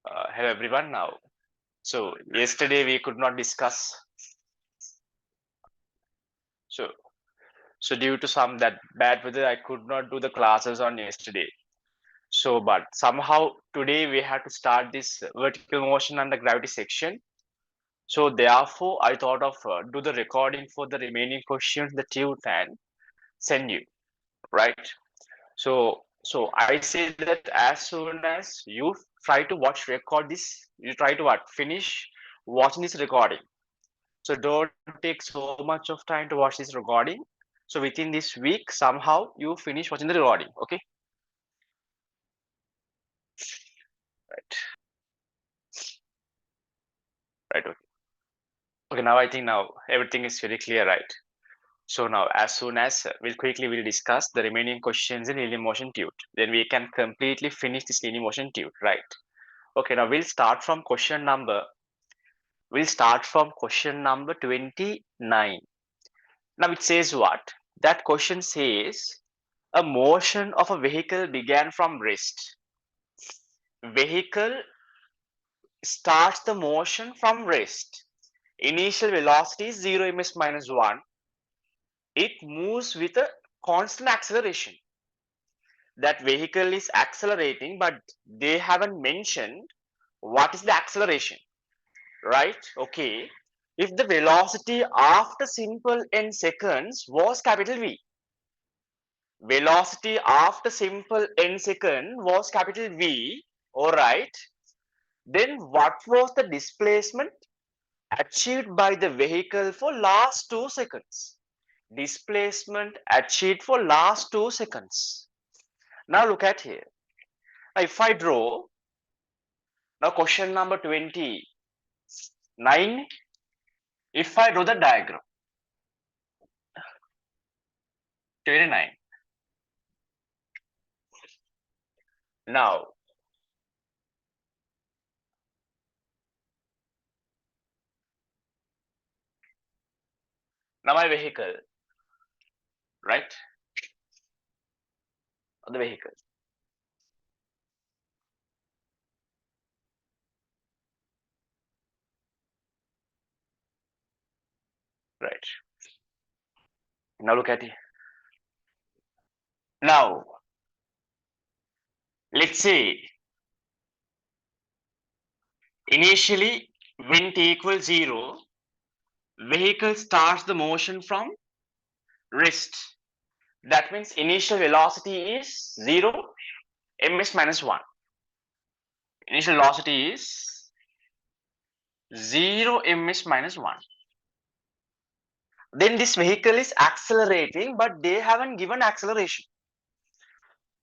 Hello everyone now. So yesterday we could not discuss. So due to some that bad weather, I could not do the classes on yesterday. So but somehow today we have to start this vertical motion and the gravity section. So therefore I thought of do the recording for the remaining questions that you can send you, right? So I say that as soon as you try to record this, you try to finish watching this recording. So don't take so much of time to watch this recording. So within this week, somehow you finish watching the recording. Okay. Right. Right. Okay. Okay. Now I think now everything is very clear, right? So now as soon as we'll discuss the remaining questions in linear motion tube. Then we can completely finish this linear motion tube, right? Okay. Now we'll start from question number 29. Now it says what? That question says a motion of a vehicle began from rest. Vehicle starts the motion from rest. Initial velocity is 0 ms minus 1. It moves with a constant acceleration. That vehicle is accelerating, but they haven't mentioned what is the acceleration, right? Okay. If the velocity after simple n seconds was capital V, velocity after simple n second was capital V, all right, then what was the displacement achieved by the vehicle for last 2 seconds? Displacement achieved for last 2 seconds. Now look at here. If I draw, now question number 29, if I draw the diagram, 29. Now my vehicle, right? The vehicle. Right. Now look at it. Now, let's say initially when t equals 0, vehicle starts the motion from rest. That means initial velocity is 0 ms minus 1. Initial velocity is 0 ms minus 1. Then this vehicle is accelerating, but they haven't given acceleration.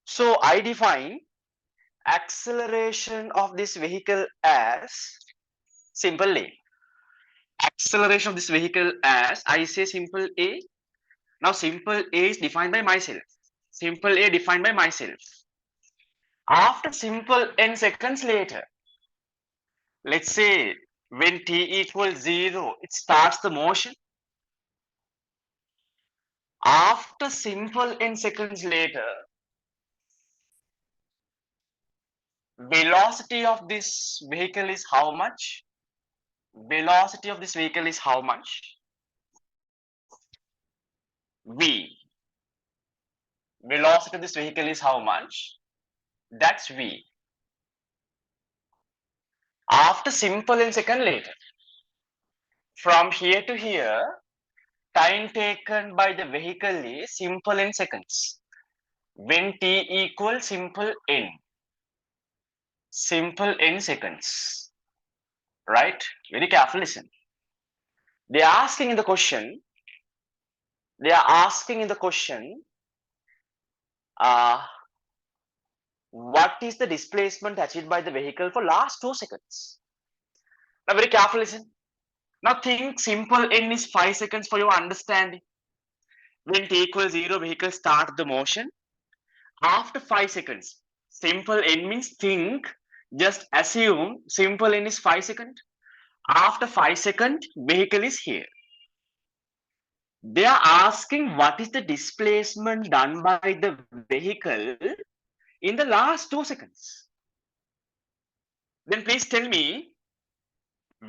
So I define acceleration of this vehicle as simple A. Acceleration of this vehicle as I say simple A. Now simple A is defined by myself. Simple A defined by myself. After simple n seconds later, let's say when t equals 0, it starts the motion. After simple n seconds later, velocity of this vehicle is how much? Velocity of this vehicle is how much? V. Velocity of this vehicle is how much? That's V. After simple n second later, from here to here, time taken by the vehicle is simple in seconds. When t equals simple n seconds, right? Very careful listen. They are asking in the question, what is the displacement achieved by the vehicle for last 2 seconds? Now very careful listen. Now think simple n is 5 seconds for your understanding. When t equals 0, vehicle start the motion. After 5 seconds, simple n means think, just assume simple n is 5 seconds. After 5 seconds, vehicle is here. They are asking what is the displacement done by the vehicle in the last 2 seconds. Then please tell me,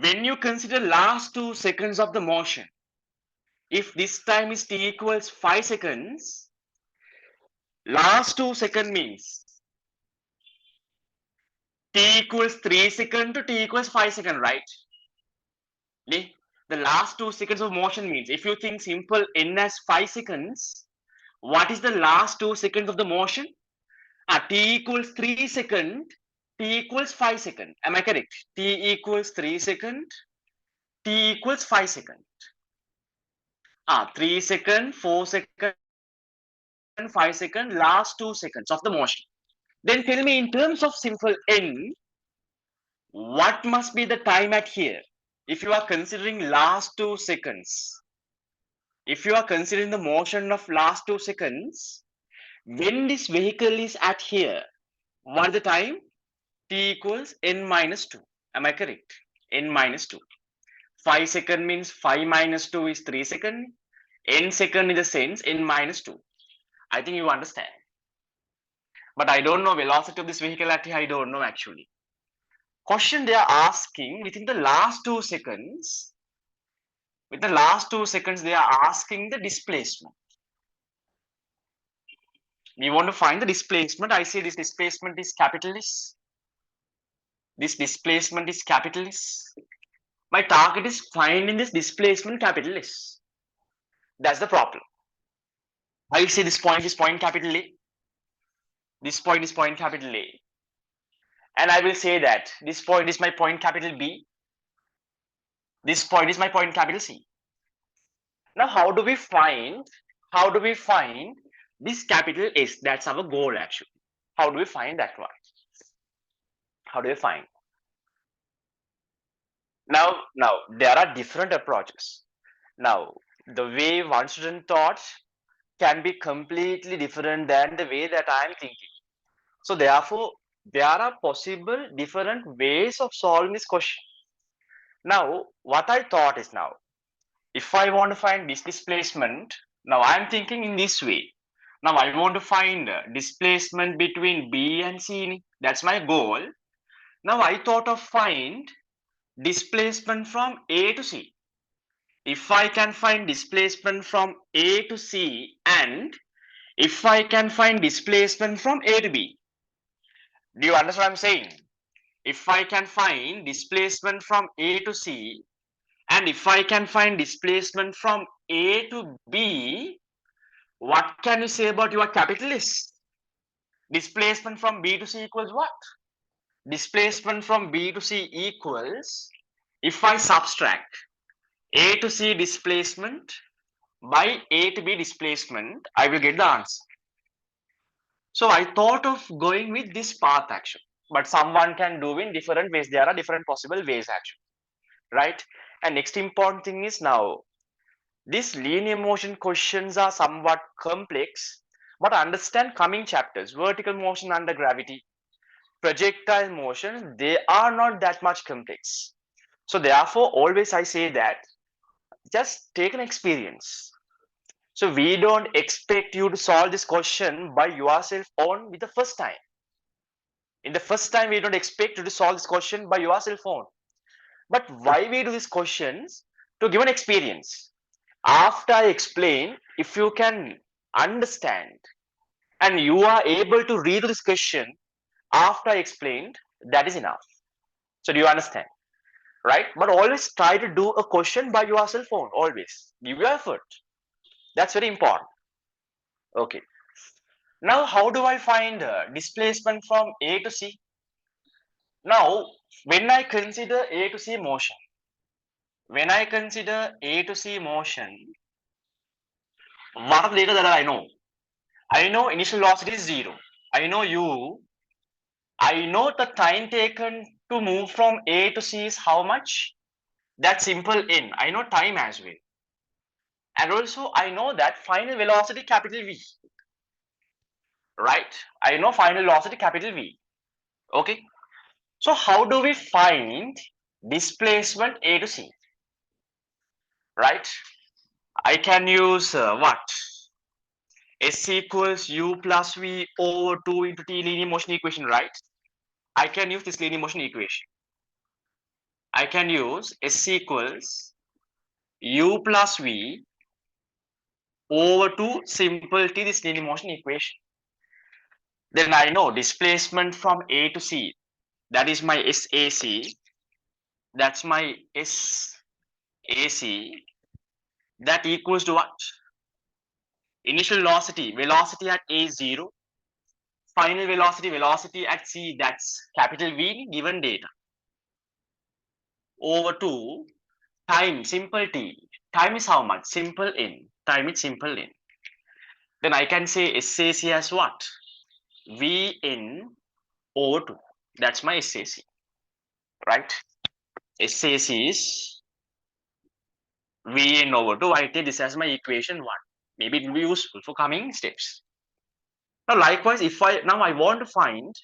when you consider last 2 seconds of the motion, if this time is t equals 5 seconds, last 2 seconds means t equals 3 seconds to t equals 5 seconds, right? The last 2 seconds of motion means, if you think simple n as 5 seconds, what is the last 2 seconds of the motion? T equals 3 second, t equals 5 second. Am I correct? T equals 3 second, t equals 5 second. 3 second, 4 second, 5 second, last 2 seconds of the motion. Then tell me, in terms of simple n, what must be the time at here? If you are considering last 2 seconds, if you are considering the motion of last 2 seconds, when this vehicle is at here, what is the time? T equals n minus 2. Am I correct? N minus 2. 5 second means 5 minus 2 is 3 second. N second in the sense n minus 2. I think you understand. But I don't know velocity of this vehicle at here. I don't know actually. Question they are asking within the last 2 seconds. With the last 2 seconds, they are asking the displacement. We want to find the displacement. I say this displacement is capital S. This displacement is capital S. My target is finding this displacement capital S. That's the problem. I say this point is point capital A. This point is point capital A. And I will say that this point is my point capital B. This point is my point capital C. Now, how do we find this capital S? That's our goal actually. How do we find that one? How do we find? Now there are different approaches. Now, the way one student thought can be completely different than the way that I am thinking. So therefore, there are possible different ways of solving this question. Now, what I thought is, now, if I want to find this displacement, now I am thinking in this way. Now I want to find displacement between B and C. That's my goal. Now I thought of find displacement from A to C. If I can find displacement from A to C, and if I can find displacement from A to B. Do you understand what I'm saying? If I can find displacement from A to C, and if I can find displacement from A to B, what can you say about your capital S? Displacement from B to C equals what? Displacement from B to C equals, if I subtract A to C displacement by A to B displacement, I will get the answer. So I thought of going with this path actually, but someone can do in different ways. There are different possible ways actually, right? And next important thing is, now these linear motion questions are somewhat complex, but understand coming chapters, vertical motion under gravity, projectile motion, they are not that much complex. So therefore, always I say that just take an experience. So we don't expect you to solve this question by yourself on with the first time. In the first time, we don't expect you to solve this question by yourself on. But why we do these questions? To give an experience. After I explain, if you can understand and you are able to read this question after I explained, that is enough. So do you understand? Right? But always try to do a question by yourself on. Always give your effort. That's very important. Okay. Now, how do I find displacement from A to C? Now, when I consider A to C motion, when I consider A to C motion, what are the data that I know? I know initial velocity is 0. I know U. I know the time taken to move from A to C is how much? That's simple N. I know time as well. And also I know that final velocity capital V. Right? I know final velocity capital V. Okay. So how do we find displacement A to C? Right? I can use what? S equals U plus V over 2 into T linear motion equation, right? I can use this linear motion equation. I can use S equals U plus V over to simple T this linear motion equation. Then I know displacement from A to C, that is my SAC, that's my SAC, that equals to what? Initial velocity at A is 0, final velocity at C, that's capital V given data, over to time, simple T. Time is how much? Simple N. Time is simple N. Then I can say SAC as what? Vn over 2. That's my SAC, right? SAC is Vn over 2. I take this as my equation 1. Maybe it will be useful for coming steps. Now, likewise, if I want to find,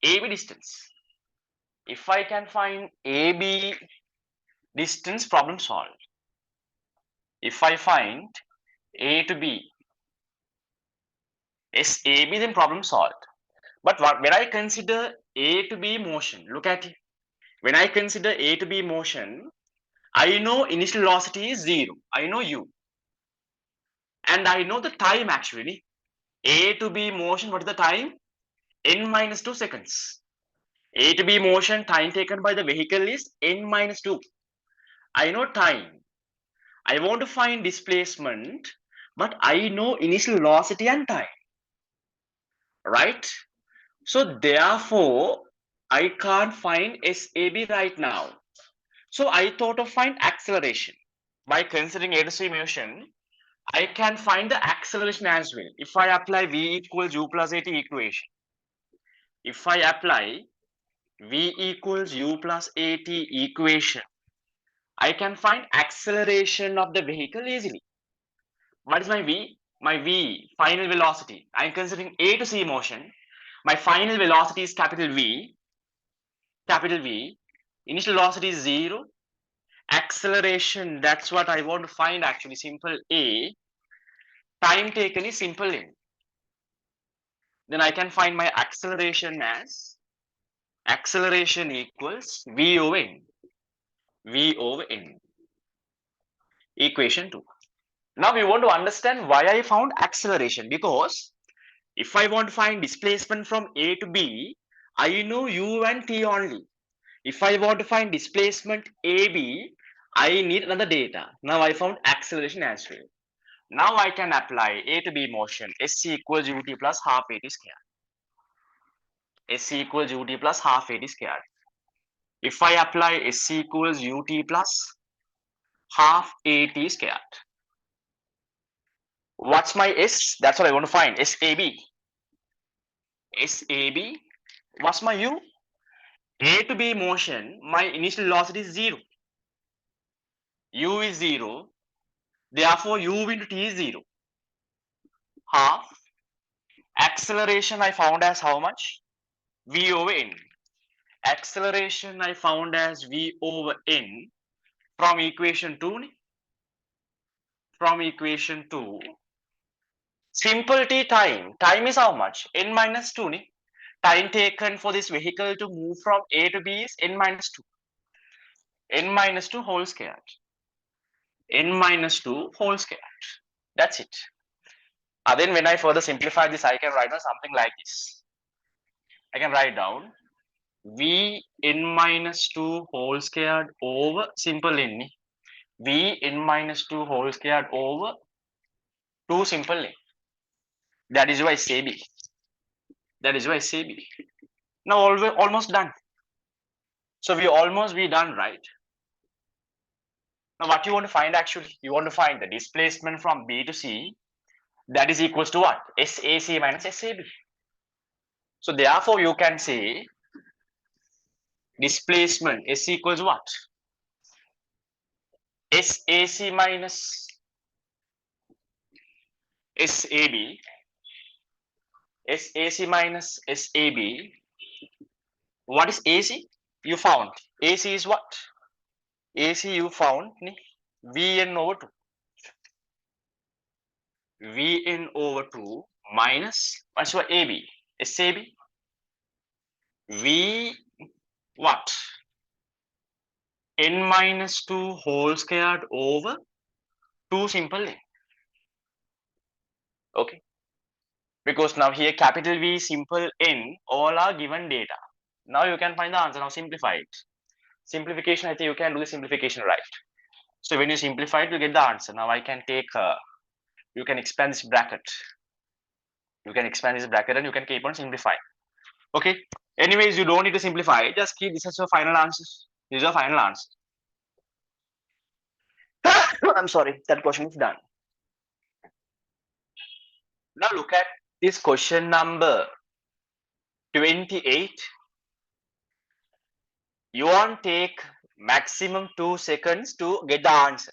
AB distance. If I can find AB distance, problem solved. If I find A to B SAB, then problem solved. But when I consider A to B motion, look at it. When I consider A to B motion, I know initial velocity is 0. I know U. And I know the time actually. A to B motion, what is the time? N minus 2 seconds. A to B motion, time taken by the vehicle is N minus 2. I know time. I want to find displacement, but I know initial velocity and time. Right? So therefore, I can't find SAB right now. So I thought of find acceleration. By considering A to C motion, I can find the acceleration as well. If I apply V equals U plus AT equation, if I apply V equals U plus AT equation, I can find acceleration of the vehicle easily. What is my V? My V, final velocity. I am considering A to C motion. My final velocity is capital V. Initial velocity is 0. Acceleration, that's what I want to find actually, simple A. Time taken is simple N. Then I can find my acceleration as acceleration equals V over N. V over N. Equation 2. Now we want to understand why I found acceleration, because if I want to find displacement from A to B, I know U and T only. If I want to find displacement AB, I need another data. Now I found acceleration as well. Now I can apply A to B motion, SC equals UT plus half AT squared. SC equals UT plus half AT squared. If I apply SC equals UT plus half AT squared, what's my S? That's what I want to find. SAB. SAB. What's my U? A to B motion, my initial velocity is 0. U is 0. Therefore, U into T is 0. Half. Acceleration I found as how much? V over N. Acceleration I found as V over N from equation 2. From equation 2. Simple T time. Time is how much? N minus 2. Time taken for this vehicle to move from A to B is N minus 2. N minus 2 whole squared. N minus 2 whole squared. That's it. Then when I further simplify this, I can write down something like this. I can write down V n minus 2 whole squared over simple N. V n minus 2 whole squared over 2 simple N. That is why SAB. That is why SAB. Now almost done. So we almost be done, right? Now what you want to find actually? You want to find the displacement from B to C. That is equals to what? SAC minus SAB. So therefore you can say displacement S equals what? SAC minus SAB. SAC minus SAB. What is AC? You found. AC is what? AC you found Vn over 2. Vn over 2 minus, what's your AB? SAB. V what? N minus 2 whole squared over 2 simple n. Okay. Because now here capital V, simple N, all are given data. Now you can find the answer. Now simplify it. Simplification, I think you can do the simplification right. So when you simplify it, you get the answer. Now I can take, you can expand this bracket. You can expand this bracket and you can keep on simplifying. Okay. Anyways, you don't need to simplify. Just keep this as your final answer. This is your final answer. I'm sorry, that question is done. Now look at this question number 28. You want take maximum 2 seconds to get the answer.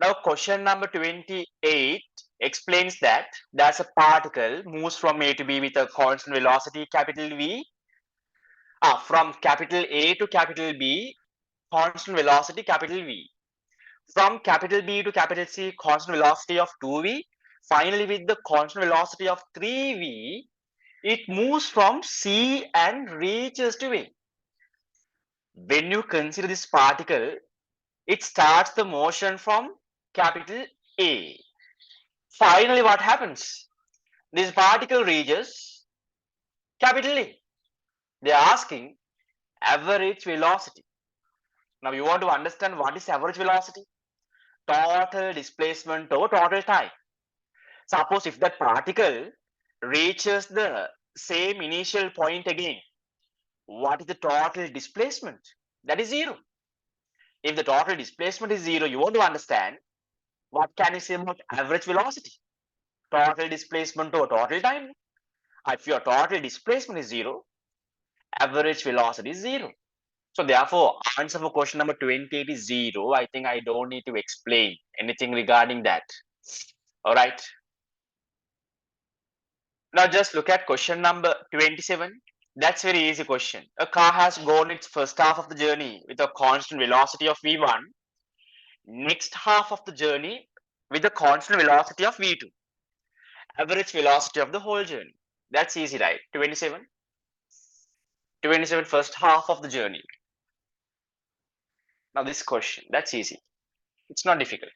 Now question number 28 explains that there's a particle moves from A to B with a constant velocity capital V. From capital A to capital B, constant velocity capital V. From capital B to capital C, constant velocity of 2V. Finally, with the constant velocity of 3V, it moves from C and reaches to A. When you consider this particle, it starts the motion from capital A. Finally, what happens? This particle reaches capital A. They are asking average velocity. Now, you want to understand what is average velocity? Total displacement over total time. Suppose if that particle reaches the same initial point again, what is the total displacement? That is zero. If the total displacement is zero, you want to understand what can you say about average velocity? Total displacement over total time. If your total displacement is zero, average velocity is zero. So therefore, answer for question number 28 is zero. I think I don't need to explain anything regarding that. All right. Now just look at question number 27. That's very easy question. A car has gone its first half of the journey with a constant velocity of v1, next half of the journey with a constant velocity of v2. Average velocity of the whole journey. That's easy, right? 27. 27 first half of the journey. Now this question, that's easy. It's not difficult.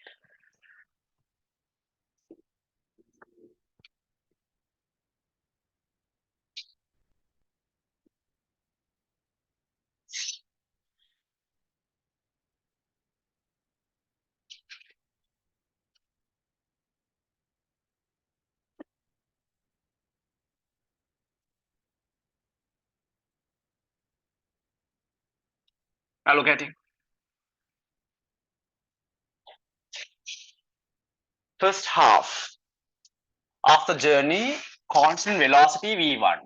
Now look at it. First half of the journey, constant velocity v1.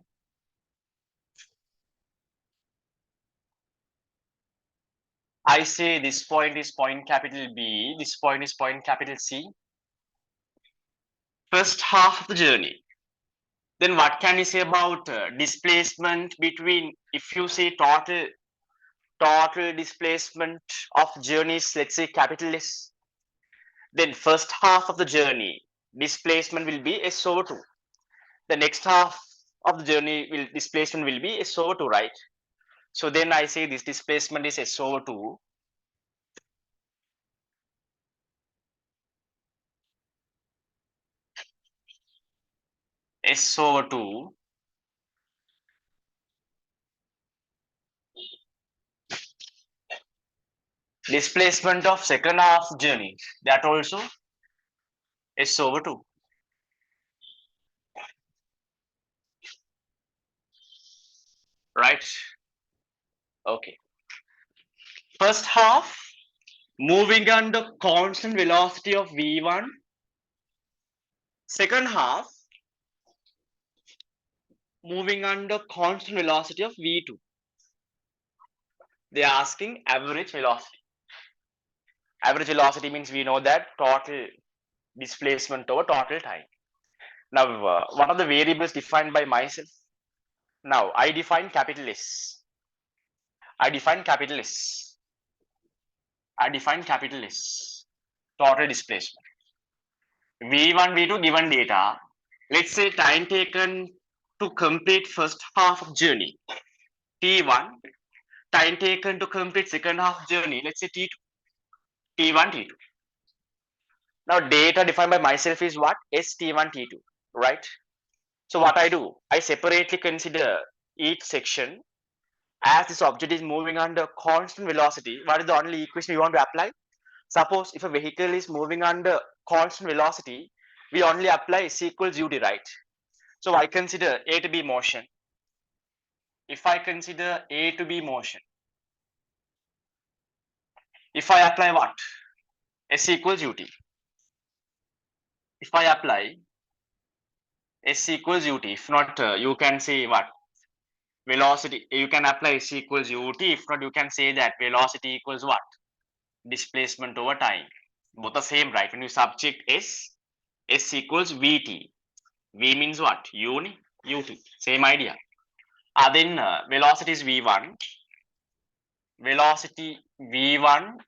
I say this point is point capital B, this point is point capital C. First half of the journey. Then what can you say about displacement between, if you say total displacement of journeys, let's say capital S, then first half of the journey, displacement will be S over 2. The next half of the journey displacement will be S over 2, right? So then I say this displacement is S over 2. S over 2 displacement of second half journey, that also S over 2. Right? Okay. First half moving under constant velocity of v1. Second half moving under constant velocity of v2. They are asking average velocity. Average velocity means we know that total displacement over total time. Now, what are the variables defined by myself? Now, I define capital S. I define capital S. I define capital S. Total displacement. V1, V2 given data. Let's say time taken to complete first half of journey. T1, time taken to complete second half journey, let's say T2, T1, T2. Now data defined by myself is what? S T1, T2, right? So what I do, I separately consider each section as this object is moving under constant velocity. What is the only equation we want to apply? Suppose if a vehicle is moving under constant velocity, we only apply S equals ut, right? So I consider A to be motion. If I consider A to be motion, if I apply what? S equals ut. If I apply S equals ut, if not, you can say what? Velocity, you can apply S equals ut. If not, you can say that velocity equals what? Displacement over time. Both the same, right? When you subject S, S equals Vt. V means what? Ut. Same idea. Then velocity is V1. Velocity V1,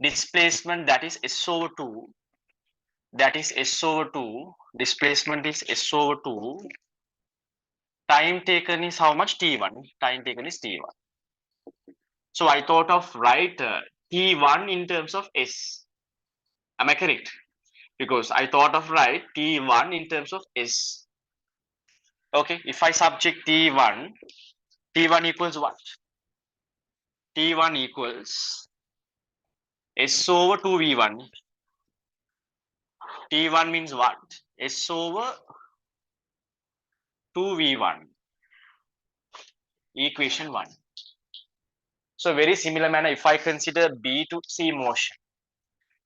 displacement that is S over 2. That is S over 2. Displacement is S over 2. Time taken is how much? T1. Time taken is T1. So I thought of write T1 in terms of S. Am I correct? Because I thought of write T1 in terms of S. Okay, if I subject T1, T1 equals what? T1 equals S over 2V1. T1 means what? S over 2V1. Equation 1. So very similar manner, if I consider B to C motion.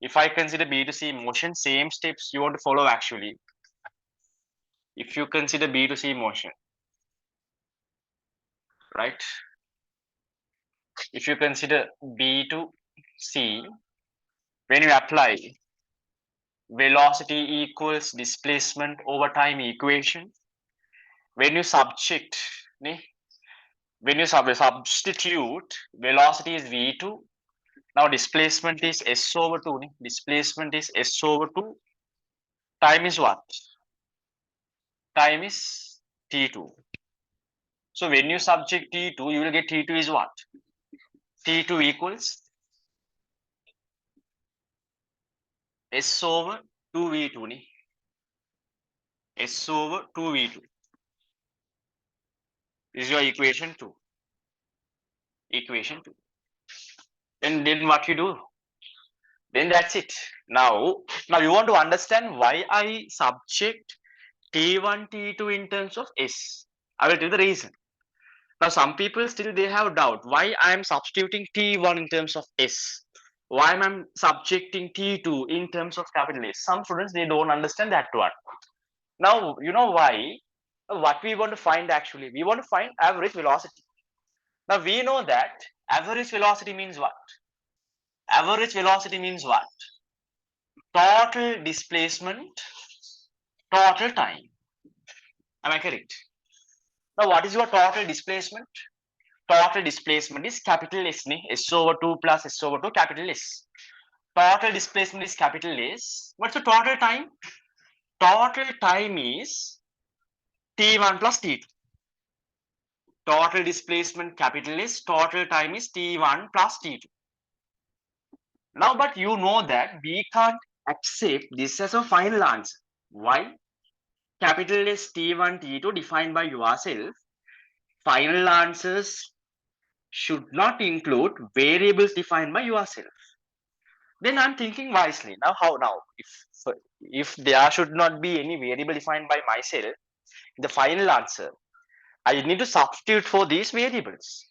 If I consider B to C motion, same steps you want to follow actually. If you consider B to C motion, right? If you consider B to C, when you apply velocity equals displacement over time equation, when you subject, when you substitute, velocity is V2. Now displacement is S over 2. Displacement is S over 2. Time is what? Time is T2. So when you subject T2, you will get T2 is what? T2 equals S over 2V2. S over 2V2. This is your equation 2. Equation 2. And then what you do? Then that's it. Now you want to understand why I subject T1, T2 in terms of S. I will tell the reason. Now some people still they have doubt why I am substituting T1 in terms of S. Why am I subjecting T2 in terms of capital S? Some students they don't understand that one. Now you know why? What we want to find actually, we want to find average velocity. Now we know that average velocity means what? Average velocity means what? Total displacement, total time. Am I correct? Now what is your total displacement? Total displacement is capital S, S over 2 plus S over 2 capital S. Total displacement is capital S. What's the total time? Total time is T1 plus T2. Total displacement capital S, total time is T1 plus T2. Now, but you know that we can't accept this as a final answer. Why? Capital S T1, T2 defined by yourself. Final answers should not include variables defined by yourself. Then I'm thinking wisely. Now, how now? If there should not be any variable defined by myself, the final answer, I need to substitute for these variables.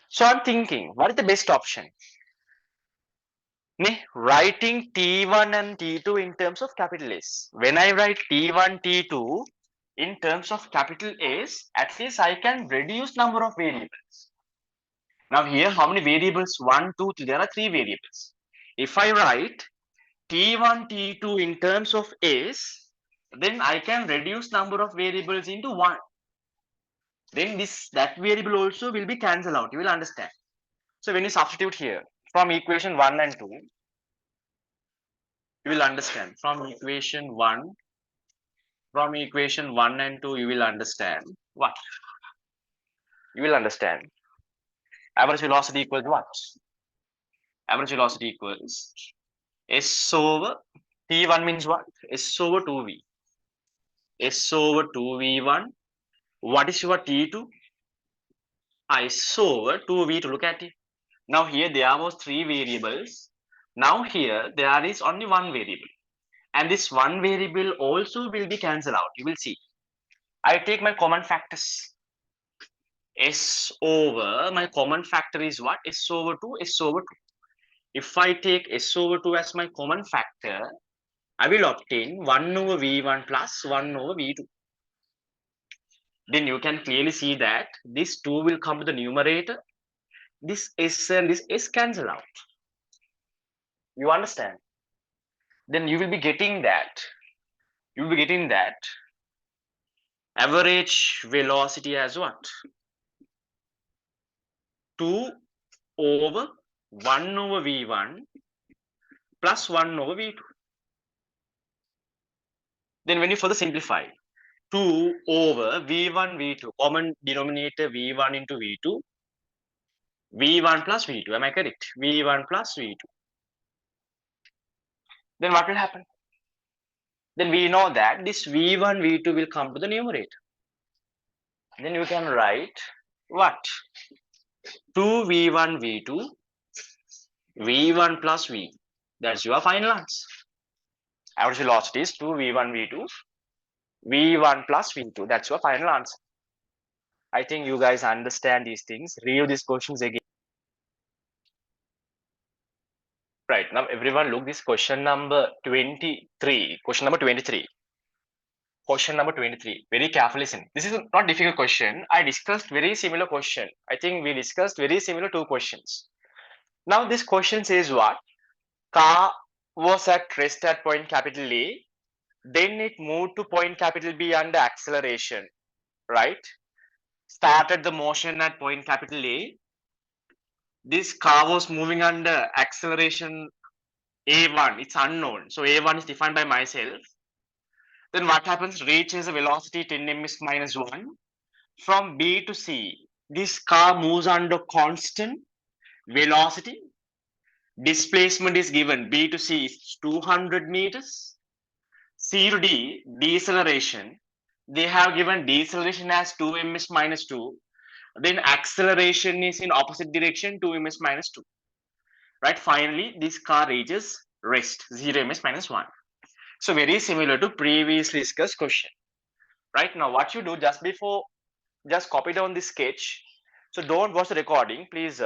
So I'm thinking, what is the best option? Writing T1 and T2 in terms of capital S. When I write T1, T2 in terms of capital S, at least I can reduce number of variables. Now here, how many variables? 1, 2, 3. There are 3 variables. If I write T1, T2 in terms of S, then I can reduce number of variables into 1. Then that variable also will be cancelled out. You will understand. So when you substitute here from equation 1 and 2, you will understand. From equation 1 and 2, you will understand what? You will understand. Average velocity equals what? Average velocity equals S over T1 means what? S over 2V. S over 2V1. What is your T2? S over 2V2. Look at it. Now here there was three variables. Now here there is only one variable. And this one variable also will be cancelled out. You will see. I take my common factors. S over, my common factor is what? S over 2, S over 2. If I take S over 2 as my common factor, I will obtain 1 over V1 plus 1 over V2. Then you can clearly see that this 2 will come to the numerator. This S and this S cancel out. You understand? Then you will be getting that. You will be getting that average velocity as what? 2 over 1 over V1 plus 1 over V2. Then when you further simplify, 2 over V1 V2, common denominator V1 into V2, V1 plus V2, am I correct? V1 plus V2. Then what will happen? Then we know that this V1 V2 will come to the numerator. Then you can write what? 2 V1 V2, V1 plus V. That's your final answer. Average velocity is 2 V1 V2, V1 plus V2. That's your final answer. I think you guys understand these things. Review these questions again. Right, now everyone look this question number 23. Question number 23. Question number 23. Very carefully listen. This is not difficult question. I discussed very similar question. I think we discussed very similar two questions. Now this question says what? Car was at rest at point capital A. Then it moved to point capital B under acceleration. Right? Started the motion at point capital A. This car was moving under acceleration A1. It's unknown. So A1 is defined by myself. Then what happens? Reaches a velocity 10 ms minus 1. From B to C, this car moves under constant velocity. Displacement is given. B to C is 200 meters. C to D, deceleration. They have given deceleration as 2 ms minus 2. Then acceleration is in opposite direction, 2 ms minus 2. Right? Finally, this car reaches rest, 0 ms minus 1. So very similar to previously discussed question. Right now, what you do just copy down this sketch. So don't watch the recording. Please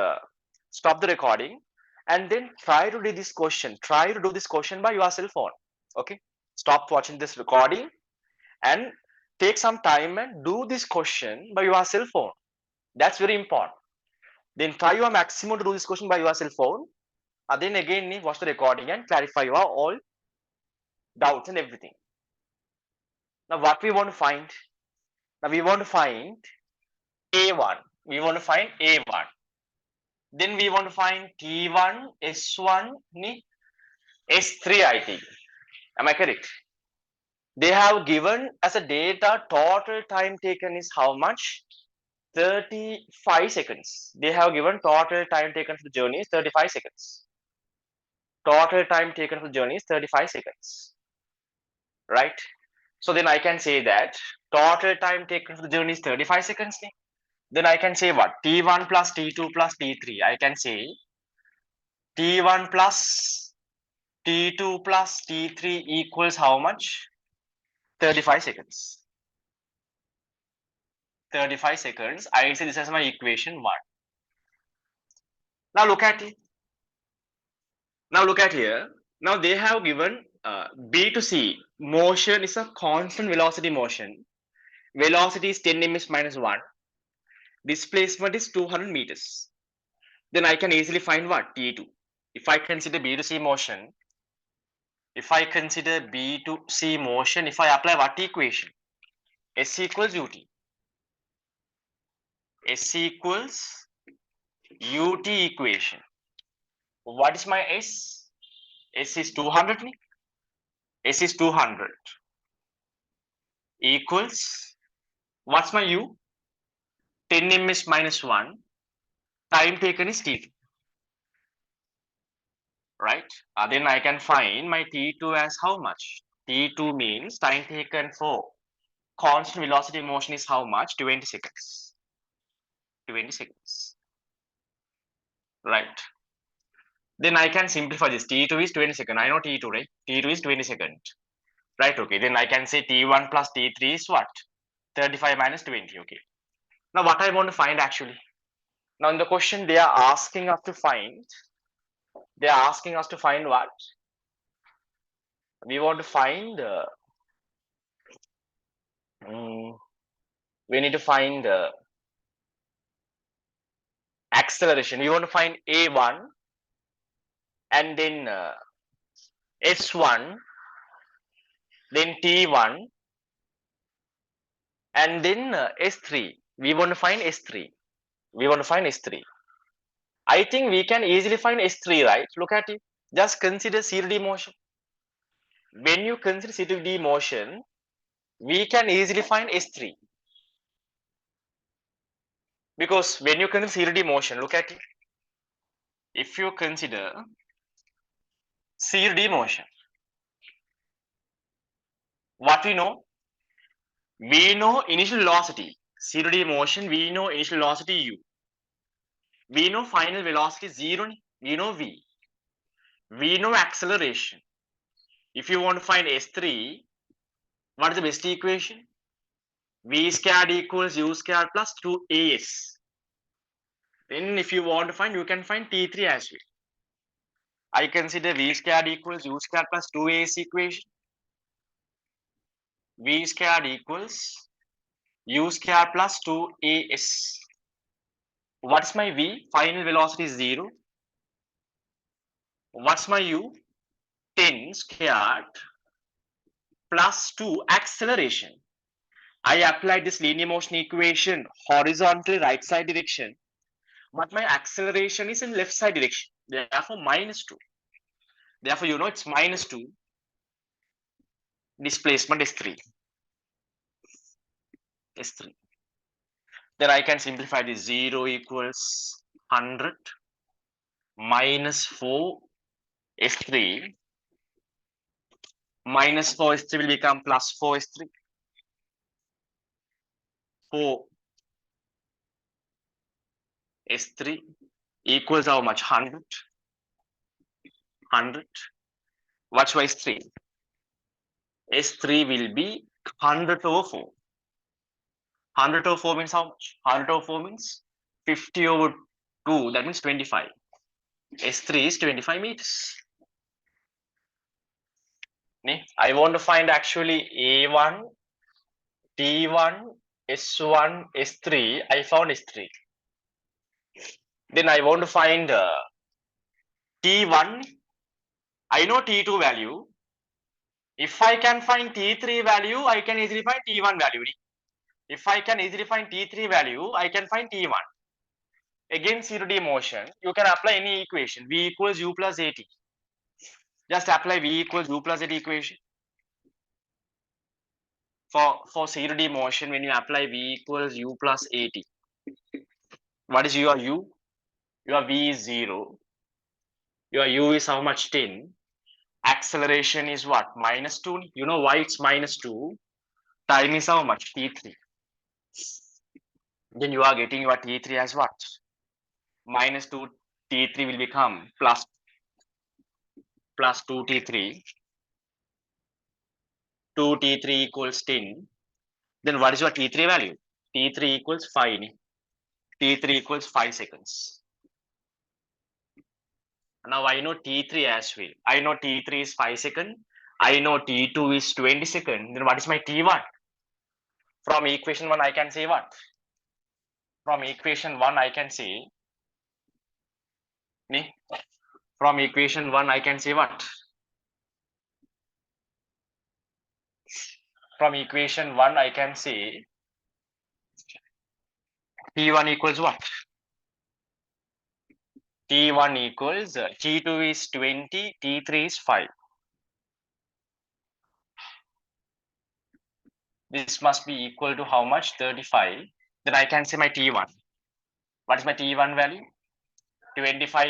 stop the recording and then try to do this question. Try to do this question by yourself on. Okay. Stop watching this recording and take some time and do this question by yourself on. That's very important. Then try your maximum to do this question by yourself on. And then again watch the recording and clarify your all doubts and everything. Now what we want to find? Now we want to find A1. We want to find A1. Then we want to find T1, S1, S3 I think. Am I correct? They have given as a data total time taken is how much? 35 seconds. They have given total time taken for the journey is 35 seconds. Total time taken for the journey is 35 seconds. Right? So then I can say that total time taken for the journey is 35 seconds. Then I can say what? T1 plus T2 plus T3. I can say T1 plus T2 plus T3 equals how much? 35 seconds. 35 seconds. I say this as my equation 1. Now look at it. Now look at here. Now they have given B to C. Motion is a constant velocity motion. Velocity is 10 ms minus 1. Displacement is 200 meters. Then I can easily find what? T2. If I consider B to C motion, if I consider B to C motion, if I apply what equation? S equals ut. S equals ut equation. What is my S? S is 200. S is 200 equals, what's my U? 10m is minus 1. Time taken is t2, right? Then I can find my t2 as how much? T2 means time taken for constant velocity motion is how much? 20 seconds. 20 seconds, right? Then I can simplify this. T2 is 20 seconds. I know T2, right? T2 is 20 seconds. Right, okay. Then I can say T1 plus T3 is what? 35 minus 20, okay. Now what I want to find actually? Now in the question they are asking us to find, what? We want to find, we need to find acceleration. We want to find A1 and then S1, then T1 and then S3. We want to find S3. We want to find S3. I think we can easily find S3, right? Look at it. Just consider CRD motion. When you consider CRD motion, we can easily find S3. Because when you consider CRD motion, look at it. If you consider CRD motion, what we know? We know initial velocity. CRD motion, we know initial velocity u. We know final velocity 0. We know v. We know acceleration. If you want to find S3, what is the best equation? V squared equals u squared plus 2as. Then if you want to find, you can find T3 as well. I consider V squared equals u squared plus 2as equation. V squared equals u squared plus 2as. What's my V? Final velocity is 0. What's my u? 10 squared plus 2 acceleration. I applied this linear motion equation horizontally right side direction, but my acceleration is in left side direction. Therefore, minus 2. Therefore, you know it's minus 2. Displacement is 3. Is 3. Then I can simplify this. 0 equals 100 minus 4 S3 minus 4 S3 will become plus 4 S3. 4 S3 equals how much? 100. 100. What's my S3? S3 will be 100 over 4. 100 over 4 means how much? 100 over 4 means 50 over 2. That means 25. S3 is 25 meters. I want to find actually A1, T1, S1, S3. I found S3. Then I want to find T1. I know T2 value. If I can find T3 value, I can easily find T1 value. If I can easily find T3 value, I can find T1. Again, CRD motion, you can apply any equation. V equals U plus AT. Just apply V equals U plus AT equation. For CRD motion, when you apply V equals U plus AT, what is your U? Your V is 0. Your U is how much? 10. Acceleration is what? Minus 2. You know why it's minus 2? Time is how much? T3. Then you are getting your T3 as what? Minus 2 T3 will become plus 2 T3. 2 T3 equals 10. Then what is your T3 value? T3 equals 5. T3 equals 5 seconds. Now I know T3 as well. I know T3 is 5 seconds. I know T2 is 20 seconds. Then what is my T1? From equation 1, I can say what? From equation 1, I can say. From equation 1, I can say what? From equation 1, I can say T1 equals what? T1 equals T2 is 20, T3 is 5. This must be equal to how much? 35. Then I can say my T1. What is my T1 value? 25.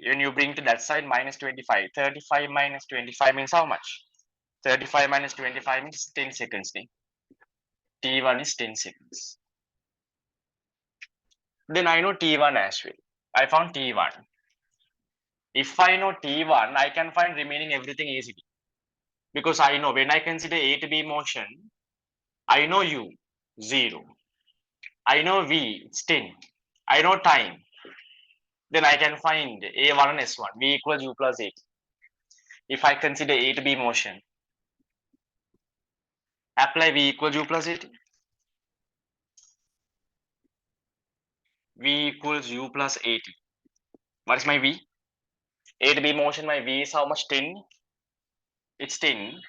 When you bring to that side, minus 25. 35 minus 25 means how much? 35 minus 25 means 10 seconds. T1 is 10 seconds. Then I know T1 as well. I found T1. If I know T1, I can find remaining everything easily. Because I know when I consider A to B motion, I know U, 0. I know V, it's 10. I know time. Then I can find A1 and S1. V equals U plus 8. If I consider A to B motion, apply V equals U plus 8. V equals U plus 80. What is my V? A to B motion, my V is how much? 10. It's 10.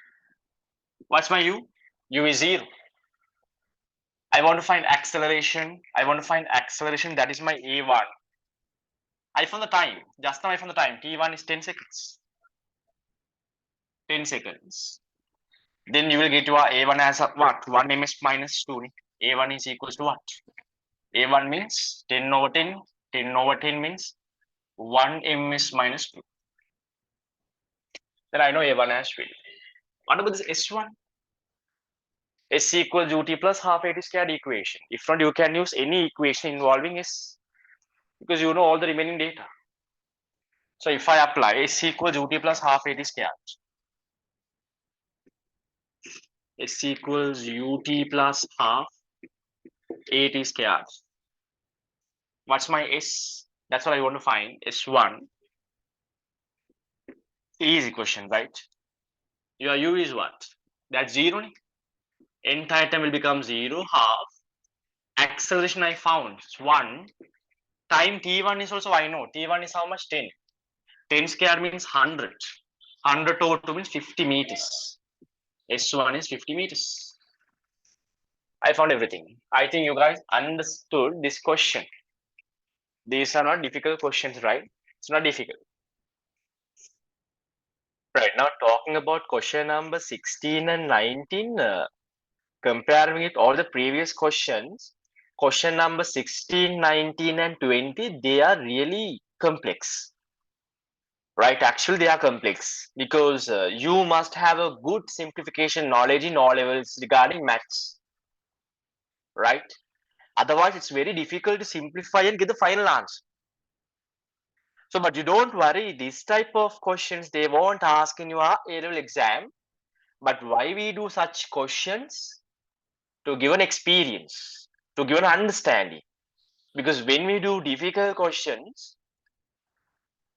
What's my U? U is 0. I want to find acceleration. That is my A1. I found the time. Just now I found the time. T1 is 10 seconds. 10 seconds. Then you will get your A1 as a what? 1 ms minus 2. A1 is equals to what? A1 means 10 over 10. 10 over 10 means 1 ms minus 2. Then I know A1 as well. What about this S1? S equals ut plus half at squared equation. If not, you can use any equation involving S because you know all the remaining data. So if I apply S equals ut plus half at squared, S equals ut plus half at squared. What's my S? That's what I want to find. S1. Easy question, right? Your U is what? That's 0. Entire time will become 0. Half. Acceleration I found. It's 1. Time T1 is also I know. T1 is how much? 10. 10 square means 100. 100 over 2 means 50 meters. S1 is 50 meters. I found everything. I think you guys understood this question. These are not difficult questions, right? It's not difficult. Right, now talking about question number 16 and 19, comparing with all the previous questions, question number 16, 19 and 20, they are really complex. Right, actually they are complex because you must have a good simplification knowledge in all levels regarding maths, right? Otherwise, it's very difficult to simplify and get the final answer. So, but you don't worry, this type of questions they won't ask in your A-level exam. But why we do such questions? To give an experience, to give an understanding. Because when we do difficult questions,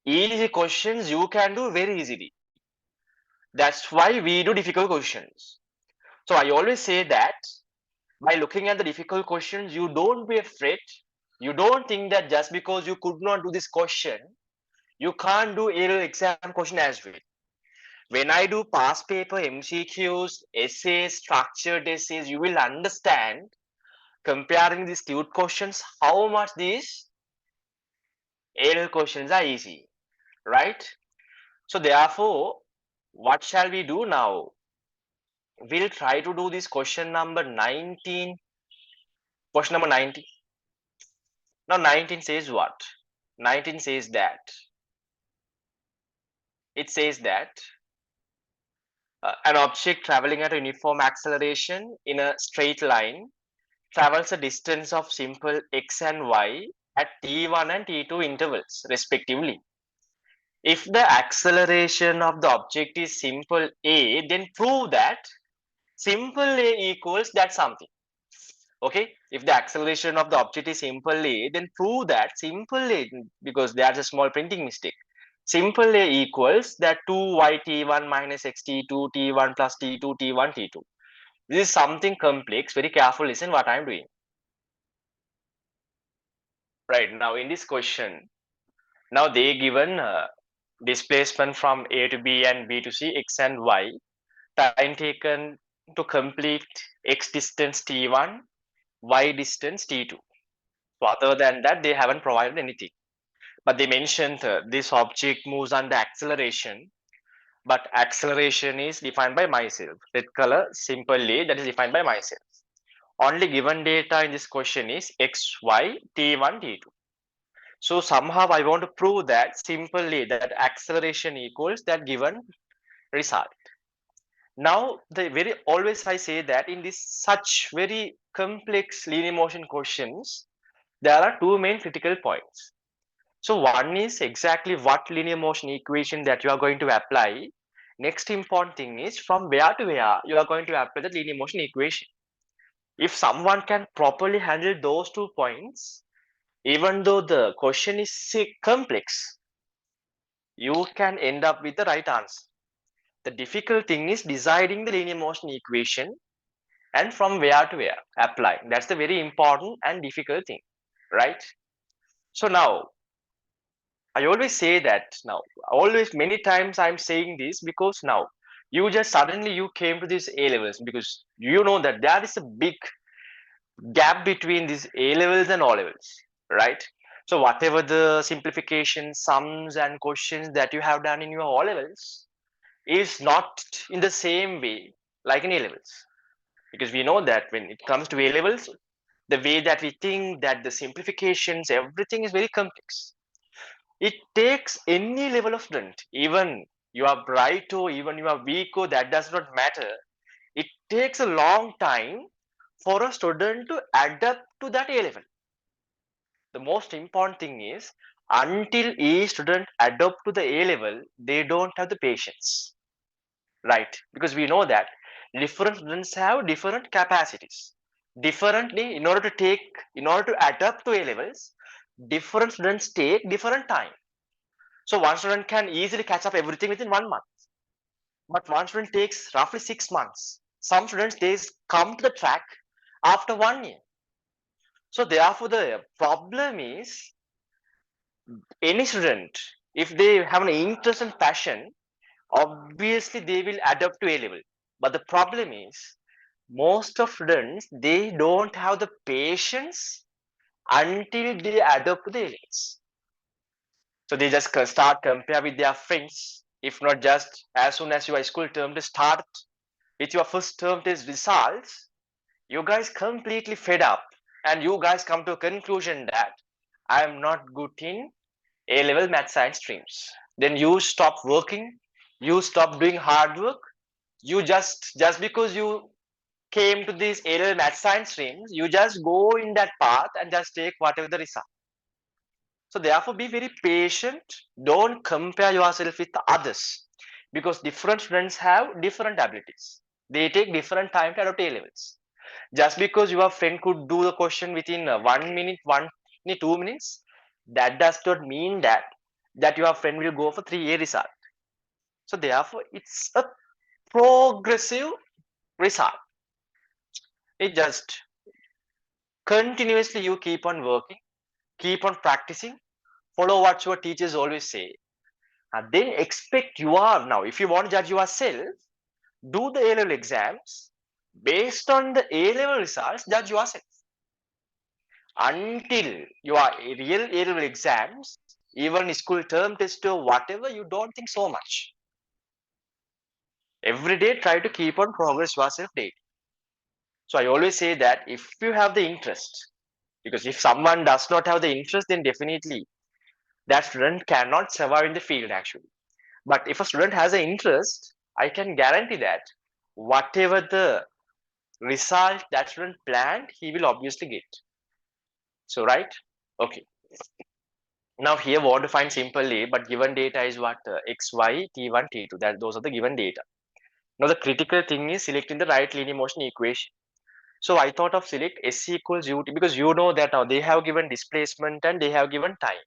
easy questions you can do very easily. That's why we do difficult questions. So I always say that by looking at the difficult questions, you don't be afraid. You don't think that just because you could not do this question, you can't do A-level exam question as well. When I do past paper MCQs, essays, structured essays, you will understand comparing these two questions, how much these A-level questions are easy, right? So therefore, what shall we do now? We'll try to do this question number 19. Question number 19. Now 19 says what? 19 says that. It says that an object traveling at a uniform acceleration in a straight line travels a distance of simple x and y at t1 and t2 intervals respectively. If the acceleration of the object is simple a, then prove that simple a equals that something. Okay, if the acceleration of the object is simple a, then prove that simple a, because there's a small printing mistake. Simple a equals that 2y t1 minus x t2 t1 plus t2 t1 t2. This is something complex. Very careful. Listen what I'm doing. Right now in this question, now they given displacement from A to B and B to C, x and y, time taken to complete x distance t1, y distance t2. So other than that, they haven't provided anything. But they mentioned this object moves under acceleration, but acceleration is defined by myself. Red color, simply that is defined by myself. only given data in this question is x, y, t1, t2. So somehow I want to prove that simply that acceleration equals that given result. Now, the very always I say that in this such very complex linear motion questions, there are two main critical points. So one is exactly what linear motion equation that you are going to apply. Next important thing is from where to where you are going to apply the linear motion equation. If someone can properly handle those 2 points, even though the question is complex, you can end up with the right answer. The difficult thing is deciding the linear motion equation and from where to where apply. That's the very important and difficult thing, right? So now I always say that now, always many times I'm saying this because now you just suddenly you came to these A levels because you know that there is a big gap between these A levels and O levels, right? So whatever the simplification, sums and questions that you have done in your O levels is not in the same way like in A levels. Because we know that when it comes to A levels, the way that we think that the simplifications, everything is very complex. It takes any level of student, even you are bright or even you are weak or that does not matter. It takes a long time for a student to adapt to that A level. The most important thing is until a student adapt to the A level, they don't have the patience, right? Because we know that different students have different capacities. Differently, in order to adapt to A levels, different students take different time. So one student can easily catch up everything within 1 month, but one student takes roughly 6 months. Some students they come to the track after 1 year. So therefore, the problem is any student, if they have an interest and passion, obviously they will adapt to A level. But the problem is most of students they don't have the patience until they adapt to the A levels. So they just start compare with their friends. If not just as soon as your school term to start with your first term test results, you guys completely fed up and you guys come to a conclusion that I am not good in A level math science streams. Then you stop working, you stop doing hard work. You just because you came to these A level math science streams, you just go in that path and just take whatever the result. So therefore, be very patient. Don't compare yourself with others because different students have different abilities. They take different time to adopt A levels. Just because your friend could do the question within 1 minute, 1 minute, 2 minutes, that does not mean that your friend will go for 3 year result. So therefore, it's a progressive result. It just continuously you keep on working, keep on practicing, follow what your teachers always say, and then expect you are now. If you want to judge yourself, do the A level exams based on the A level results. Judge yourself until your real A level exams, even school term test or whatever. You don't think so much. Every day, try to keep on progress yourself daily. So I always say that if you have the interest, because if someone does not have the interest, then definitely that student cannot survive in the field actually. But if a student has an interest, I can guarantee that whatever the result that student planned, he will obviously get. So, right? Okay. Now here, want to find simply, but given data is what x, y, t1, t2. That those are the given data. Now the critical thing is selecting the right linear motion equation. So I thought of select s equals ut because you know that now they have given displacement and they have given time.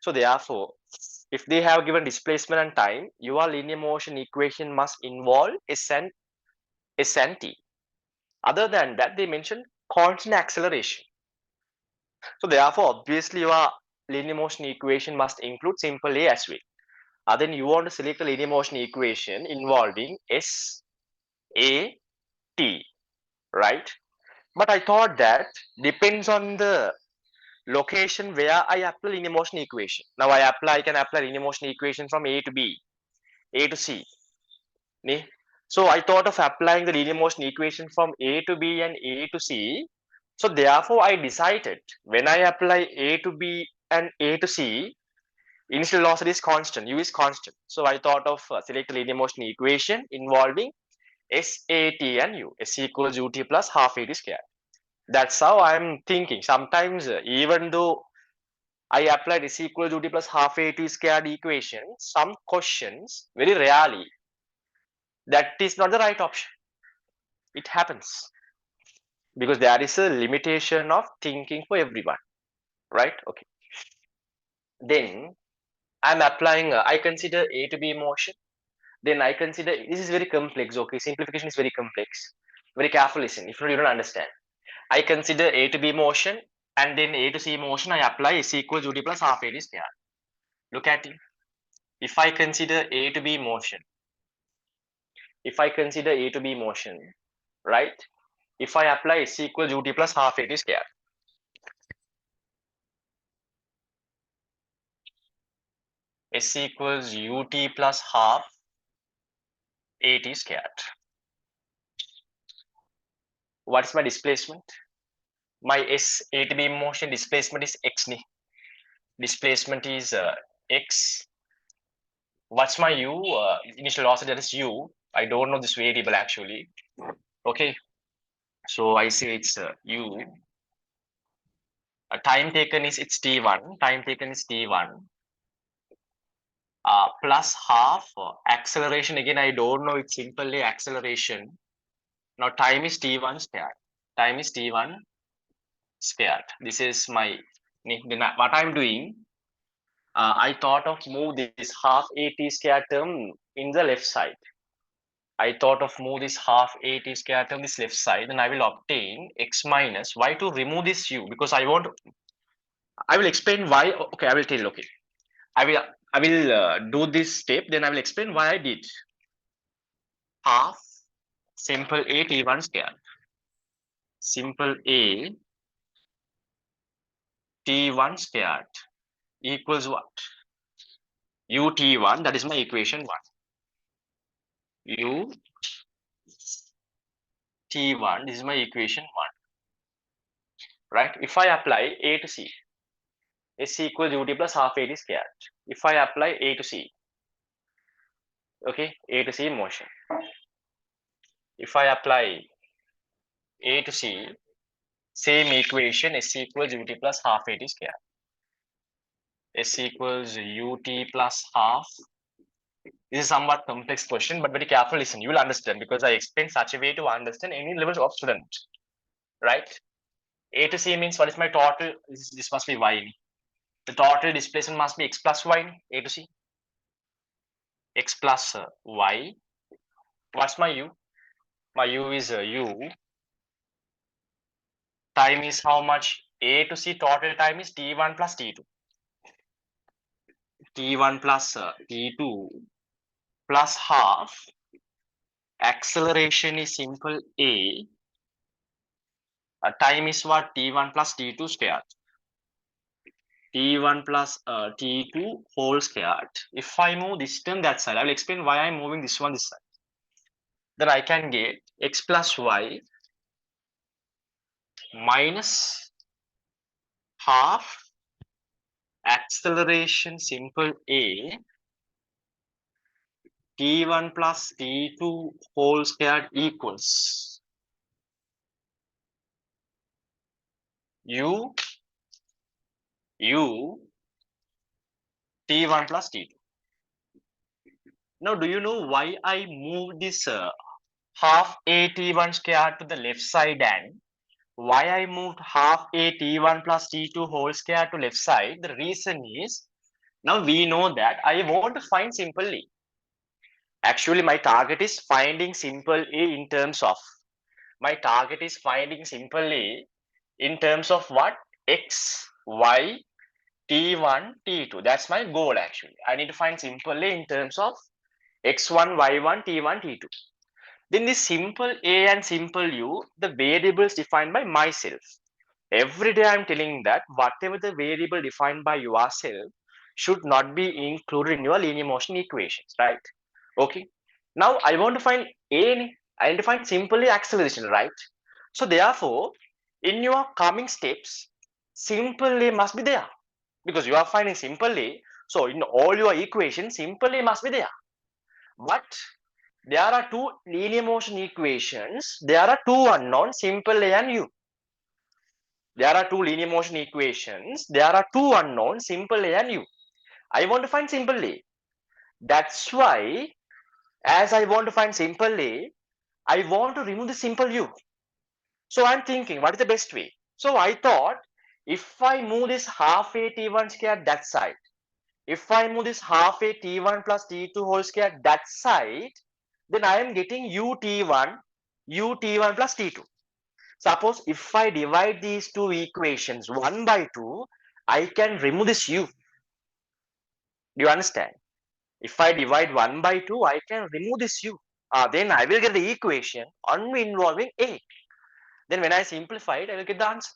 So therefore, if they have given displacement and time, your linear motion equation must involve s and t. Other than that, they mentioned constant acceleration. So therefore, obviously, your linear motion equation must include simple A as well. Then you want to select a linear motion equation involving S, A, T, right? But I thought that depends on the location where I apply linear motion equation. Now I can apply linear motion equation from A to B, A to C. So I thought of applying the linear motion equation from A to B and A to C. So therefore, I decided when I apply A to B and A to C, initial velocity is constant, u is constant. So I thought of select a linear motion equation involving SAT and u. S equals ut plus half at squared. That's how I'm thinking. Sometimes, even though I applied S equals ut plus half at squared equation, some questions, very rarely, that is not the right option. It happens because there is a limitation of thinking for everyone, right? Okay. Then I'm applying, I consider A to B motion. Then I consider, this is very complex, okay? Simplification is very complex. Very careful listen, if not, you don't understand. I consider A to B motion and then A to C motion, I apply S equals ut plus half at squared. Look at it. If I consider A to B motion, if I consider A to B motion, right? If I apply S equals ut plus half at squared, S equals ut plus half at squared. What's my displacement? My S A to B motion displacement is x. Displacement is x. What's my u? Initial velocity, that is u. I don't know this variable actually. Okay, so I say it's u. Time taken is it's t1. Time taken is t1. Plus half acceleration. Again, I don't know. It's simply acceleration. Now time is t1 squared. Time is t1 squared. This is my. Then what I'm doing, I thought of move this half at squared term in the left side. I thought of move this half at squared term this left side. Then I will obtain x minus. Why to remove this u? Because I want. I will explain why. Okay, I will tell. Okay, I will. I will do this step. Then I will explain why I did half simple a t1 squared. Simple a t1 squared equals what? U t1. That is my equation one. U t1. This is my equation one. Right? If I apply a to c, s equals ut plus half a t squared. If I apply a to c, okay, a to c motion. If I apply a to c, same equation, s equals ut plus half a t squared. S equals ut plus half. This is somewhat complex question, but very careful listen. You will understand because I explain such a way to understand any level of student, right? A to C means what is my total? This must be y. The total displacement must be x plus y. A to C. X plus y. What's my u? My u is u. Time is how much? A to C total time is t1 plus t2. T1 plus t2 plus half. Acceleration is simple a. Time is what? T1 plus t2 squared. T1 plus T2 whole squared. If I move this term that side, I will explain why I'm moving this one this side. Then I can get x plus y minus half acceleration simple a T1 plus T2 whole squared equals u T1 plus T2. Now, do you know why I move this half a T1 squared to the left side and why I moved half a t1 plus t2 whole square to left side? The reason is, now we know that I want to find simple a. Actually, my target is finding simple a in terms of, my target is finding simple a in terms of what? X, y, t1, t2. That's my goal actually. I need to find simple a in terms of x1, y1, t1, t2. Then this simple a and simple u, the variables defined by myself. Every day I'm telling that whatever the variable defined by yourself should not be included in your linear motion equations, right? Okay. Now I want to find A, I define simply acceleration, right? So therefore, in your coming steps, simply must be there because you are finding simply. So in all your equations, simply must be there. But there are two linear motion equations. There are two unknowns, simple A and U. There are two linear motion equations. There are two unknowns, simple A and U. I want to find simple A. That's why, as I want to find simple A, I want to remove the simple U. So I'm thinking, what is the best way? So I thought, if I move this half a t1 square that side, if I move this half a t1 plus t2 whole square that side, then I am getting ut1, ut1 plus t2. Suppose if I divide these two equations 1 by 2, I can remove this u. Do you understand? If I divide 1 by 2, I can remove this u. Then I will get the equation only involving a. Then when I simplify it, I will get the answer.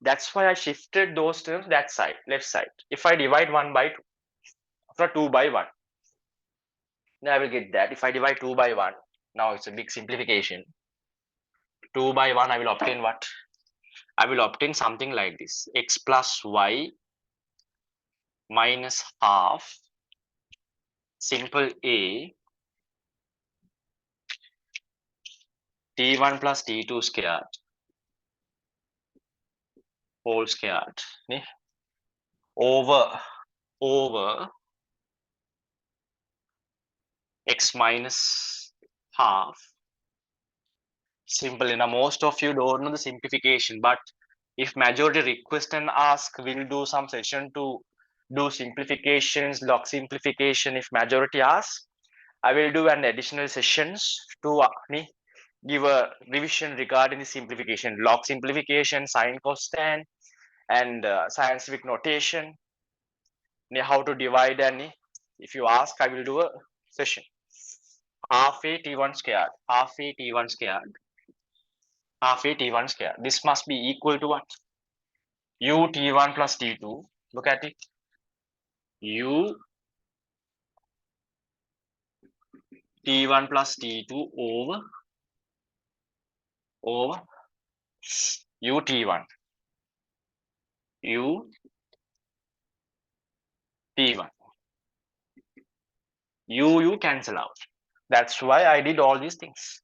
That's why I shifted those terms that side, left side. If I divide 1 by 2, after 2 by 1, then I will get that. If I divide 2 by 1, now it's a big simplification. 2 by 1, I will obtain what? I will obtain something like this. X plus y minus half simple a t1 plus t2 squared whole squared over x minus half simple. Now most of you don't know the simplification, but if majority request and ask, we'll do some session to do simplifications, log simplification. If majority asks, I will do an additional sessions to give a revision regarding the simplification, log simplification, sine cosine, and scientific notation, how to divide, and if you ask, I will do a session. Half a t1 squared, half a t1 squared, half a t1 squared. This must be equal to what? U t1 plus t2. Look at it. U t1 plus t2 over u t1. U t1. U cancel out. That's why I did all these things.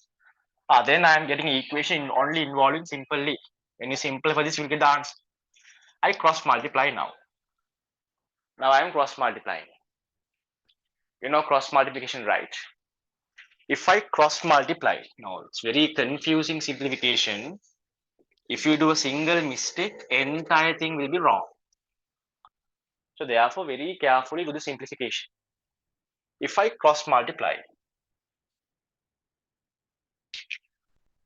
Then I am getting equation only involving simply. When you simplify this, you will get the answer. I cross multiply now. Now I am cross multiplying. You know cross multiplication, right? If I cross multiply, no, it's very confusing simplification. If you do a single mistake, entire thing will be wrong. So therefore, very carefully do the simplification. If I cross multiply,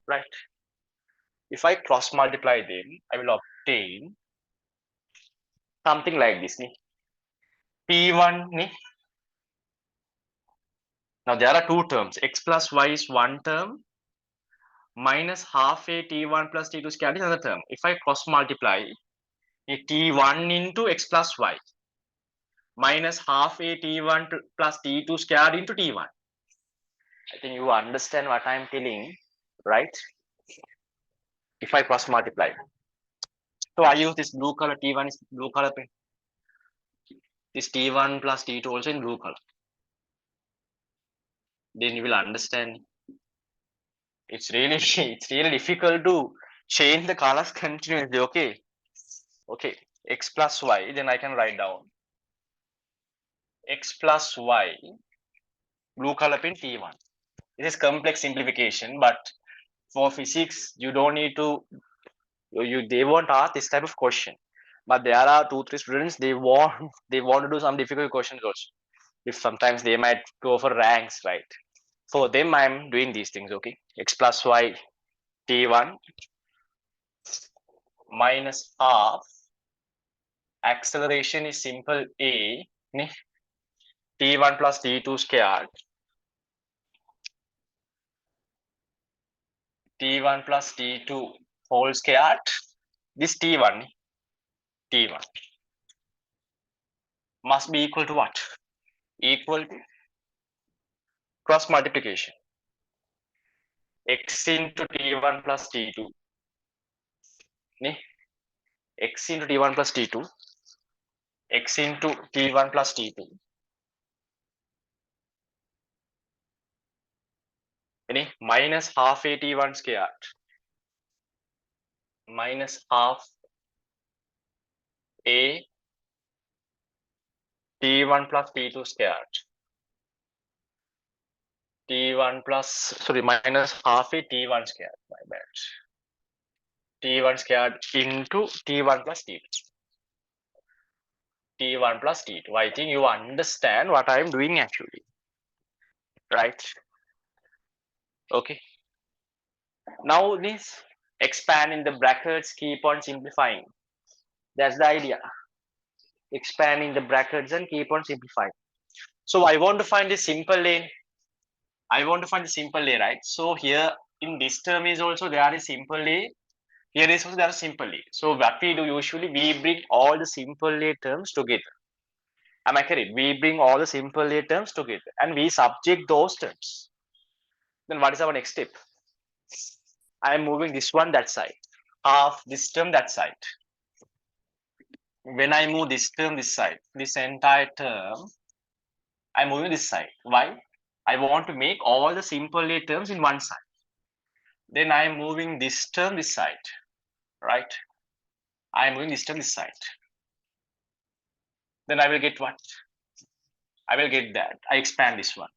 right? If I cross multiply them, I will obtain something like this. P1. Now there are two terms. X plus y is one term, minus half a t1 plus t2 squared is another term. If I cross multiply t1 into x plus y minus half a t1 plus t2 squared into t1. I think you understand what I am telling, right? If I cross multiply. So I use this blue color, t1 is blue color pen. This t1 plus t2 also in blue color. Then you will understand. It's really it's really difficult to change the colors continuously. Okay, x plus y, then I can write down x plus y blue color pen t1. This is complex simplification, but for physics you don't need to, they won't ask this type of question, but there are 2-3 students, they want to do some difficult questions also. If sometimes they might go for ranks, right? For them I'm doing these things. Okay, x plus y t1 minus half acceleration is simple a t1 plus t2 squared t1 plus t2 whole squared. This t1 must be equal to what? Equal to cross multiplication. x into t1 plus t2 nih x into t1 plus t2 x into t1 plus t2 ini minus half a t1 squared minus half a t1 plus t2 squared t1 plus sorry minus half a t1 squared my bad t1 squared into t1 plus t2 t1 plus t2 I think you understand what I am doing actually, right? Okay, now this expand in the brackets, keep on simplifying. That's the idea. Expand in the brackets and keep on simplifying. So I want to find the simple lane. I want to find the simple lane, right? So here in this term is also there is simple lane. Here is also there is simple lane. So what we do usually, we bring all the simple lane terms together. Am I correct? We bring all the simple lane terms together and we subject those terms. Then what is our next step? I am moving this one that side, half this term that side. When I move this term this side, this entire term, I'm moving this side. Why? I want to make all the simple terms in one side. Then I'm moving this term this side, right? I'm moving this term this side. Then I will get what? I will get that. I expand this one.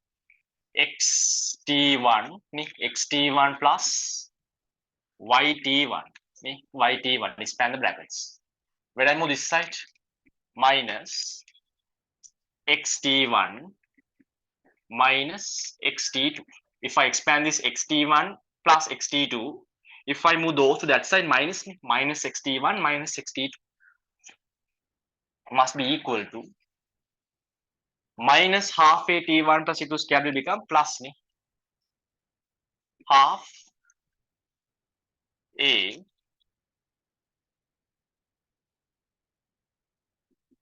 xt1, xt1 plus yt1, yt1, expand the brackets. When I move this side, minus xt1 minus xt2. If I expand this xt1 plus xt2, if I move those to that side, minus xt1 minus xt2 must be equal to minus half a t1 plus t2 square will become plus half a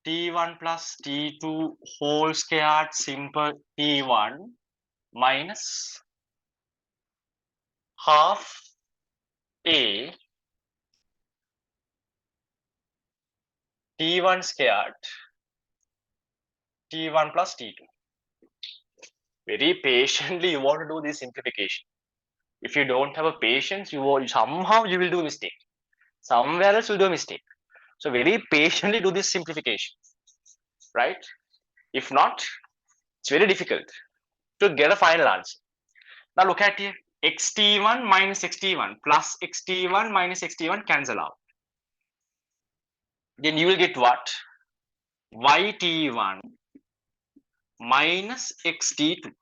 t1 plus t2 whole squared simple t1 minus half a t1 squared t1 plus t2. Very patiently you want to do this simplification. If you don't have a patience, you will somehow you will do a mistake. Somewhere else you'll do a mistake. So very patiently do this simplification, right? If not, it's very difficult to get a final answer. Now look at here. xt1 minus xt1 plus xt1 minus xt1 cancel out. Then you will get what? yt1 minus xt2,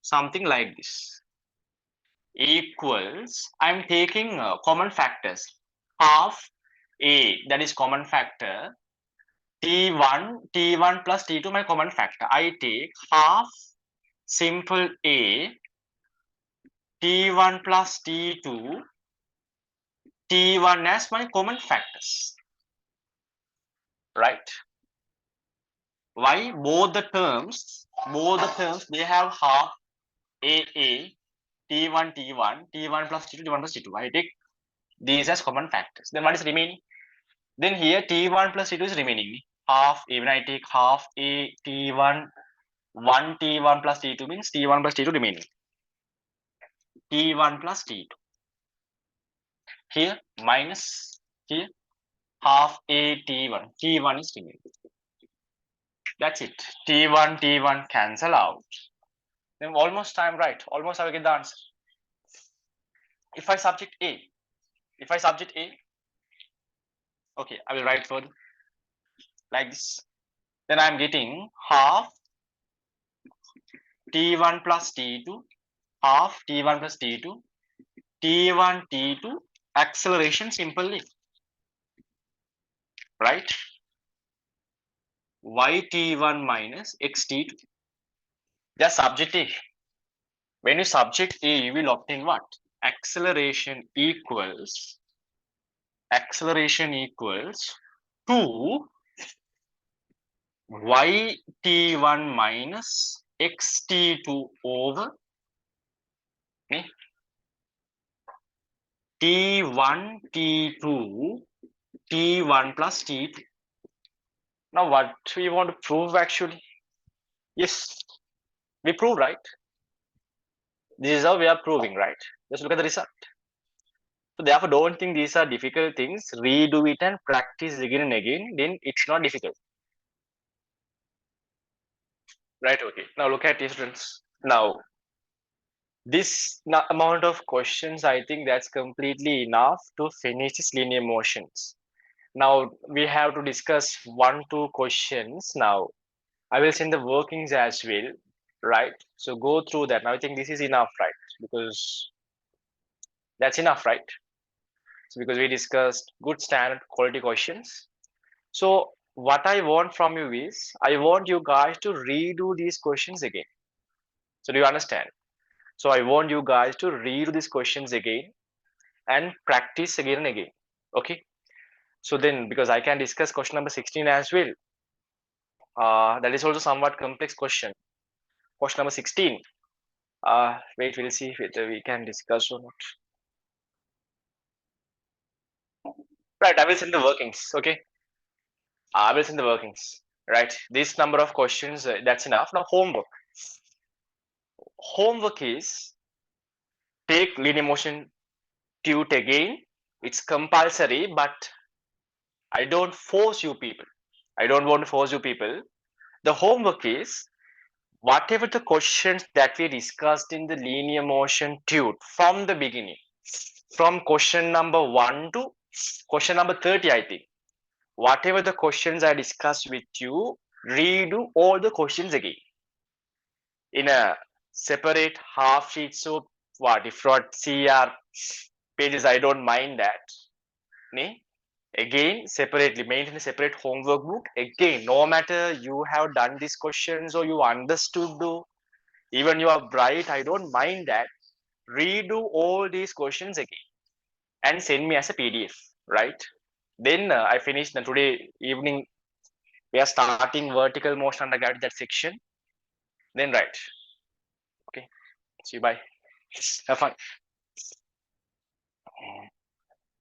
something like this, equals, I'm taking common factors. Half a, that is common factor, t1 plus t2 my common factor. I take half simple a t1 plus t2 t1 as my common factors, right? Why? Both the terms they have half a t1 t1 plus t2 t1 plus t2. I take these as common factors. Then what is remaining? Then here t1 plus t2 is remaining. Half, even I take half a t1 1 t1 plus t2 means t1 plus t2 remaining. t1 plus t2. Here minus here half a t1. t1 is remaining. That's it. t1 cancel out. Then almost I'm right. Almost I will get the answer. If I subject a, okay, I will write further like this. Then I'm getting half t1 plus t2, half t1 plus t2, t1 t2 acceleration simply, right? yt1 minus xt2. Just subject a. When you subject a, you will obtain what? Acceleration equals 2 yt1 minus xt2 over T1, T2, T1 plus T2. Now what we want to prove actually? Yes, we prove, right? This is how we are proving, right? Just look at the result. So therefore, don't think these are difficult things. Redo it and practice again and again. Then it's not difficult, right? Okay. Now look at it, students. Now this amount of questions, I think that's completely enough to finish this linear motions. Now we have to discuss 1, 2 questions. Now I will send the workings as well, right? So go through that. Now I think this is enough, right? Because that's enough, right? So because we discussed good standard quality questions. So what I want from you is I want you guys to redo these questions again. So do you understand? So I want you guys to redo these questions again and practice again and again. Okay. So then because I can discuss question number 16 as well. That is also somewhat complex question. Question number 16. Wait, we'll see whether we can discuss or not. Right, I will send the workings. Okay. I will send the workings. Right. This number of questions, that's enough. Now homework. Homework is take linear motion tute again. It's compulsory, but I don't force you people. I don't want to force you people. The homework is whatever the questions that we discussed in the linear motion tute from the beginning, from question number 1 to question number 30, I think. Whatever the questions I discussed with you, redo all the questions again in a separate half sheet. So what if not CR pages? I don't mind that. Ne? Again, separately maintain a separate homework book. Again, no matter you have done these questions or you understood, do even you are bright, I don't mind that. Redo all these questions again and send me as a PDF, right? Then I finished. Then today evening we are starting vertical motion undergraduate that section. Then right. Okay. See you. Bye. Have fun.